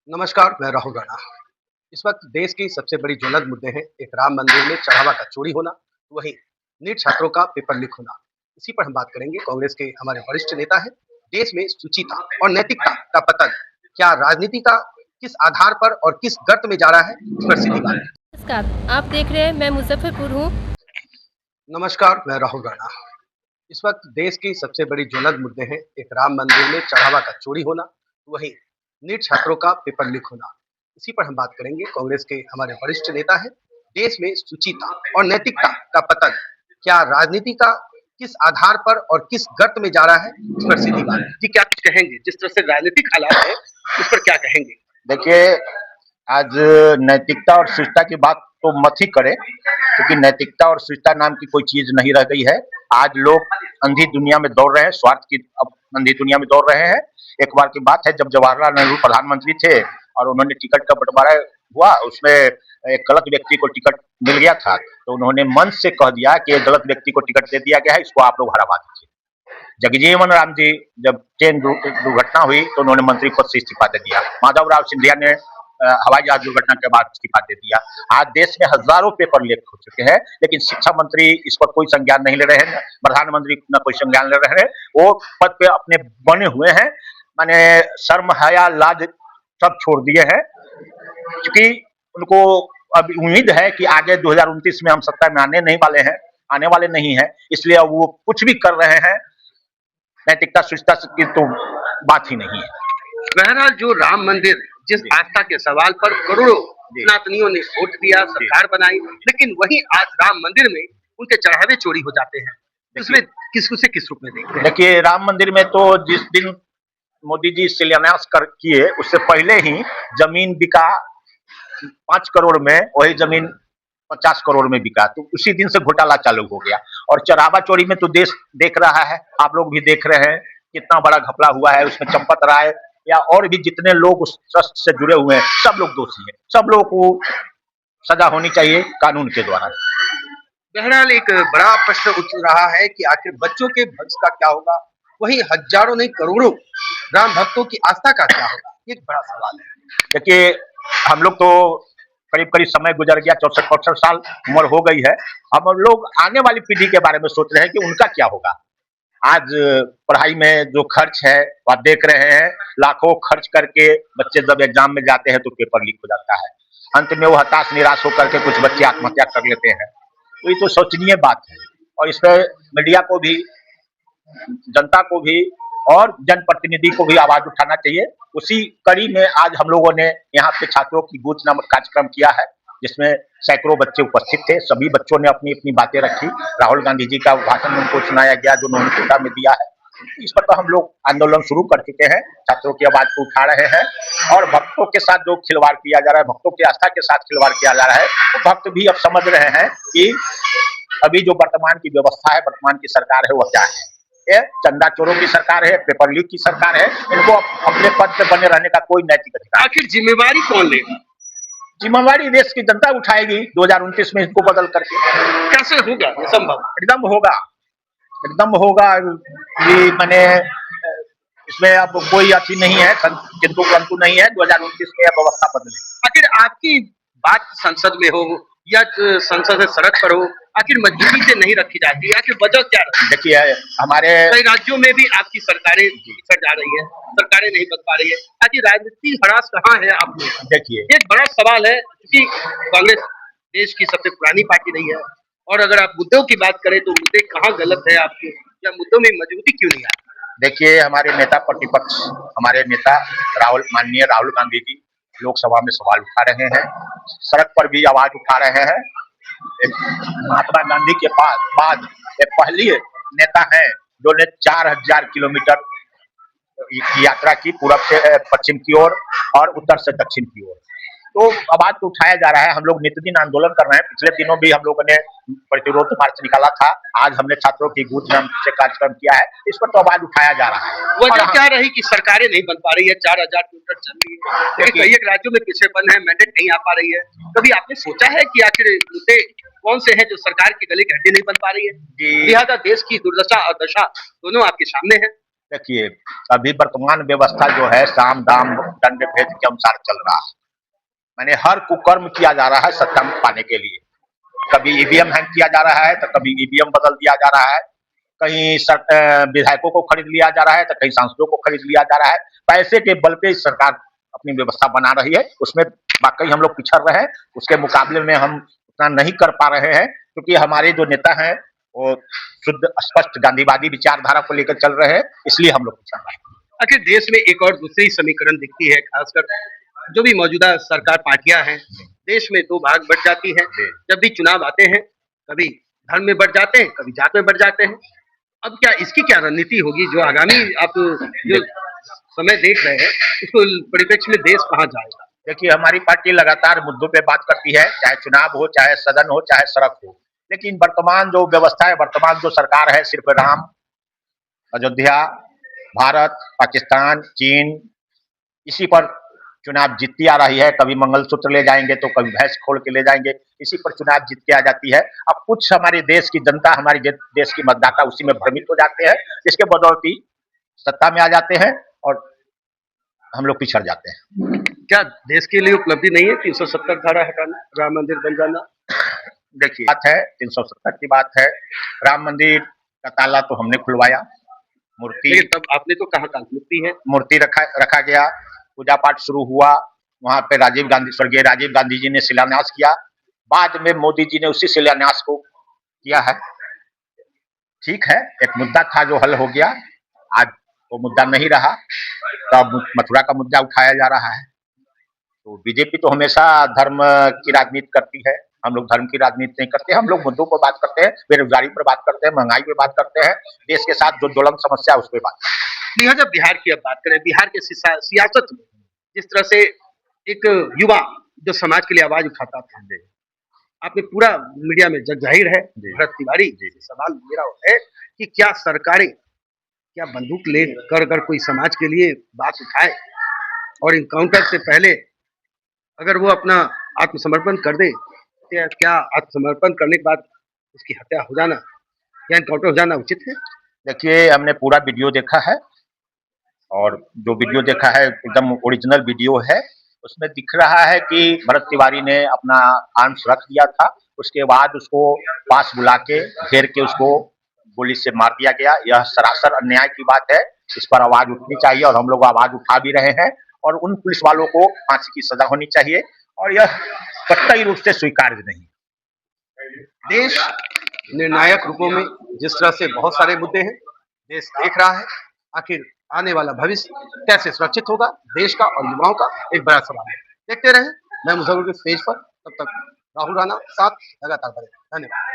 नमस्कार, मैं राहुल राणा। इस वक्त देश की सबसे बड़ी ज्वलंत मुद्दे हैं, एक राम मंदिर में चढ़ावा का चोरी होना, वहीं नीट छात्रों का पेपर लीक होना। इसी पर हम बात करेंगे। कांग्रेस के हमारे वरिष्ठ नेता हैं। देश में शुचिता और नैतिकता का पतन क्या राजनीति का किस आधार पर और किस गर्त में जा रहा है, इस पर सीधी बात। नमस्कार, आप देख रहे हैं मैं मुजफ्फरपुर हूँ। नमस्कार, मैं राहुल राणा। इस वक्त देश की सबसे बड़ी ज्वलंत मुद्दे हैं, एक राम मंदिर में चढ़ावा का चोरी होना, वहीं नीट छात्रों का पेपर लीक होना। इसी पर हम बात करेंगे। कांग्रेस के हमारे वरिष्ठ नेता हैं। देश में शुचिता और नैतिकता का पतन क्या राजनीति का किस आधार पर और किस गर्त में जा रहा है, इस पर सीधी बात कि क्या कुछ कहेंगे। जिस तरह से राजनीतिक हालात है, उस पर क्या कहेंगे। देखिए, आज नैतिकता और शिष्टता की बात तो मत ही करें, क्योंकि नैतिकता और शिष्टता नाम की कोई चीज नहीं रह गई है। आज लोग अंधी दुनिया में दौड़ रहे हैं, स्वार्थ की अंधी दुनिया में दौड़ रहे हैं। एक बार की बात है, जब जवाहरलाल नेहरू प्रधानमंत्री थे और उन्होंने टिकट का बंटवारा हुआ, उसमें एक गलत व्यक्ति को टिकट मिल गया था, तो उन्होंने मन से कह दिया कि गलत व्यक्ति को टिकट दे दिया गया है, इसको आप लोग हरवा दीजिए। जगजीवन राम जी जब ट्रेन दुर्घटना हुई तो उन्होंने मंत्री पद से इस्तीफा दे दिया। माधवराव सिंधिया ने हवाई जहाज दुर्घटना के बाद इस्तीफा दे दिया। आज देश में हजारों पेपर लीक हो चुके हैं, लेकिन शिक्षा मंत्री इस पर कोई संज्ञान नहीं ले रहे हैं, प्रधानमंत्री न कोई संज्ञान ले रहे हैं। वो पद पे अपने बने हुए हैं, माने शर्म हया लाज सब छोड़ दिए हैं, क्योंकि उनको अब उम्मीद है कि आगे 2029 में हम सत्ता में आने नहीं वाले हैं, आने वाले नहीं है, इसलिए अब वो कुछ भी कर रहे हैं। नैतिकता शिष्टता की तो बात ही नहीं है। बहरहाल जो राम मंदिर, जिस आस्था के सवाल पर करोड़ों सनातनियों ने वोट दिया, सरकार बनाई, लेकिन वही आज राम मंदिर में उनके चढ़ावे चोरी हो जाते हैं। इसमें किस रूप में देखते हैं। देखिए, राम मंदिर में तो जिस दिन मोदी जी शिलान्यास कर किए, उससे पहले ही जमीन बिका 5 करोड़ में, वही जमीन 50 करोड़ में बिका, तो उसी दिन से घोटाला चालू हो गया। और चढ़ावा चोरी में तो देश देख रहा है, आप लोग भी देख रहे हैं कितना बड़ा घपला हुआ है। उसमें चंपत राय या और भी जितने लोग उस ट्रस्ट से जुड़े हुए हैं, सब लोग दोषी हैं, सब लोगों को सजा होनी चाहिए कानून के द्वारा। बहरहाल एक बड़ा प्रश्न उठ रहा है कि आखिर बच्चों के भविष्य का क्या होगा, वही हजारों नहीं करोड़ों राम भक्तों की आस्था का क्या होगा, ये एक बड़ा सवाल है। देखिए, हम लोग तो करीब करीब समय गुजर गया, 64-65 साल उम्र हो गई है। हम लोग आने वाली पीढ़ी के बारे में सोच रहे हैं कि उनका क्या होगा। आज पढ़ाई में जो खर्च है आप देख रहे हैं, लाखों खर्च करके बच्चे जब एग्जाम में जाते हैं तो पेपर लीक हो जाता है। अंत में वो हताश निराश होकर के कुछ बच्चे आत्महत्या कर लेते हैं। तो ये तो शोचनीय बात है, और इस पर मीडिया को भी, जनता को भी और जनप्रतिनिधि को भी आवाज उठाना चाहिए। उसी कड़ी में आज हम लोगों ने यहाँ पे छात्रों की गूंज नामक कार्यक्रम किया है, जिसमें सैकड़ों बच्चे उपस्थित थे। सभी बच्चों ने अपनी अपनी बातें रखी। राहुल गांधी जी का भाषण उनको सुनाया गया जो उन्होंने कोटा में दिया है। इस पर तो हम लोग आंदोलन शुरू कर चुके हैं, छात्रों की आवाज को उठा रहे हैं। और भक्तों के साथ जो खिलवाड़ किया जा रहा है, भक्तों की आस्था के साथ खिलवाड़ किया जा रहा है, तो भक्त भी अब समझ रहे हैं कि अभी जो वर्तमान की व्यवस्था है, वर्तमान की सरकार है, वो क्या है। ये चंदा चोरों की सरकार है, पेपर लीक की सरकार है। इनको अपने पद पे बने रहने का कोई नैतिक अधिकार। आखिर जिम्मेवारी कौन लेगा। जिम्मेवारी देश की जनता उठाएगी 2029 में इसको बदल करके। कैसे होगा ये संभव। एकदम होगा, एकदम होगा। ये मैंने इसमें अब कोई अच्छी नहीं है, किंतु परंतु नहीं है। 2029 में यह व्यवस्था बदले। आखिर आपकी बात संसद में हो या संसद से सड़क पर हो, आखिर मजबूरी से नहीं रखी जाती है, आखिर वजह क्या है। देखिए, हमारे कई राज्यों में भी आपकी सरकारें पिछड़ जा रही है, सरकारें नहीं बन पा रही है। आखिर राजनीति हरास कहाँ है आप में। देखिए, एक बड़ा सवाल है, क्योंकि कांग्रेस देश की सबसे पुरानी पार्टी रही है, और अगर आप मुद्दों की बात करें तो मुद्दे कहाँ गलत है आपके, या मुद्दों में मजबूती क्यों नहीं आती। देखिए, हमारे नेता प्रतिपक्ष, हमारे नेता माननीय राहुल गांधी जी लोकसभा में सवाल उठा रहे हैं, सड़क पर भी आवाज उठा रहे हैं। महात्मा गांधी के बाद एक पहली नेता है जो ने 4000 किलोमीटर की यात्रा की, पूरब से पश्चिम की ओर और उत्तर से दक्षिण की ओर। तो आवाज तो उठाया जा रहा है। हम लोग नित्यदिन आंदोलन कर रहे हैं। पिछले दिनों भी हम लोगों ने प्रतिरोध मार्च निकाला था। आज हमने छात्रों की गूंज नाम से कार्यक्रम किया है। इस पर तो आवाज उठाया जा रहा है। वजह क्या रही कि सरकारें नहीं बन पा रही है, 4000 किलोमीटर चल रही है, लेकिन कई एक राज्यों में पिछड़ेपन है, मैंडेट नहीं आ पा रही है। कभी आपने सोचा है कि आखिर मुद्दे कौन से हैं जो सरकार की गले की हड्डी नहीं बन पा रही है। लिहाजा देश की दुर्दशा और दशा दोनों आपके सामने है। देखिए, अभी वर्तमान व्यवस्था जो है साम दाम दंड भेद के अनुसार चल रहा है। माने हर कुकर्म किया जा रहा है सत्ता पाने के लिए। कभी ईवीएम हैक किया जा रहा है तो कभी ईवीएम बदल दिया जा रहा है, कहीं विधायकों को खरीद लिया जा रहा है तो कहीं सांसदों को खरीद लिया जा रहा है। पैसे के बल पे सरकार अपनी व्यवस्था बना रही है, उसमें वाकई हम लोग पिछड़ रहे हैं। उसके मुकाबले में हम उतना नहीं कर पा रहे हैं क्योंकि हमारे जो नेता हैं वो शुद्ध स्पष्ट गांधीवादी विचारधारा को लेकर चल रहे हैं, इसलिए हम लोग पिछड़ रहे हैं। आखिर देश में एक और दूसरी समीकरण दिखती है, खासकर जो भी मौजूदा सरकार पार्टियां हैं, देश में दो भाग बढ़ जाती है। जब भी चुनाव आते हैं, कभी धर्म में बढ़ जाते हैं, कभी जात में बढ़ जाते हैं। अब क्या इसकी क्या रणनीति होगी जो आगामी आप जो समय देख रहे हैं, इसको परिप्रेक्ष्य में देश कहाँ जाएगा? देखिए, हमारी पार्टी लगातार मुद्दों पे बात करती है, चाहे चुनाव हो, चाहे सदन हो, चाहे सड़क हो। लेकिन वर्तमान जो व्यवस्था है, वर्तमान जो सरकार है, सिर्फ राम, अयोध्या, भारत, पाकिस्तान, चीन, इसी पर चुनाव जीतती आ रही है। कभी मंगलसूत्र ले जाएंगे तो कभी भैंस खोल के ले जाएंगे, इसी पर चुनाव जीत के आ जाती है। अब कुछ हमारे देश की जनता, हमारे देश की मतदाता उसी में भ्रमित हो जाते हैं, जिसके बदौलती सत्ता में आ जाते हैं और हम लोग पिछड़ जाते हैं। क्या देश के लिए उपलब्धि नहीं है 370 धारा हटाना, राम मंदिर बन जाना? देखिए, बात है 370 की बात है, राम मंदिर का ताला तो हमने खुलवाया, मूर्ति तब आपने तो कहा मुक्ति है, मूर्ति रखा गया, पूजा पाठ शुरू हुआ, वहां पे स्वर्गीय राजीव गांधी जी ने शिलान्यास किया, बाद में मोदी जी ने उसी शिलान्यास को किया है। ठीक है, एक मुद्दा था जो हल हो गया, आज वो मुद्दा नहीं रहा, तब मथुरा का मुद्दा उठाया जा रहा है। तो बीजेपी तो हमेशा धर्म की राजनीति करती है, हम लोग धर्म की राजनीति नहीं करते, हम लोग मुद्दों पर बात करते हैं, बेरोजगारी पर बात करते हैं, महंगाई पर बात करते हैं, देश के साथ जो ज्वलंत समस्या है उस पर बात करते हैं। लिहाजा बिहार की अब बात करें, बिहार के सियासत में जिस तरह से एक युवा जो समाज के लिए आवाज उठाता था, आपने पूरा मीडिया में जग जाहिर है, भरत तिवारी, सवाल मेरा है कि क्या सरकारें क्या बंदूक ले कर कोई समाज के लिए बात उठाए और इनकाउंटर से पहले अगर वो अपना आत्मसमर्पण कर दे, तो क्या आत्मसमर्पण करने के बाद उसकी हत्या हो जाना या इनकाउंटर हो जाना उचित है? देखिए, हमने पूरा वीडियो देखा है और जो वीडियो देखा है एकदम ओरिजिनल वीडियो है। उसमें दिख रहा है कि भरत तिवारी ने अपना आर्म्स रख दिया था, उसके बाद उसको पास बुला के घेर के उसको गोली से मार दिया गया। यह सरासर अन्याय की बात है, इस पर आवाज उठनी चाहिए और हम लोग आवाज उठा भी रहे हैं और उन पुलिस वालों को फांसी की सजा होनी चाहिए और यह कतई रूप से स्वीकार्य नहीं। देश निर्णायक रूपों में जिस तरह से बहुत सारे मुद्दे हैं, देश देख रहा है, आखिर आने वाला भविष्य कैसे सुरक्षित होगा, देश का और युवाओं का एक बड़ा सवाल है। देखते रहे, मैं मुजफ्फरपुर के स्टेज पर, तब तक राहुल राणा साथ लगातार बने। धन्यवाद।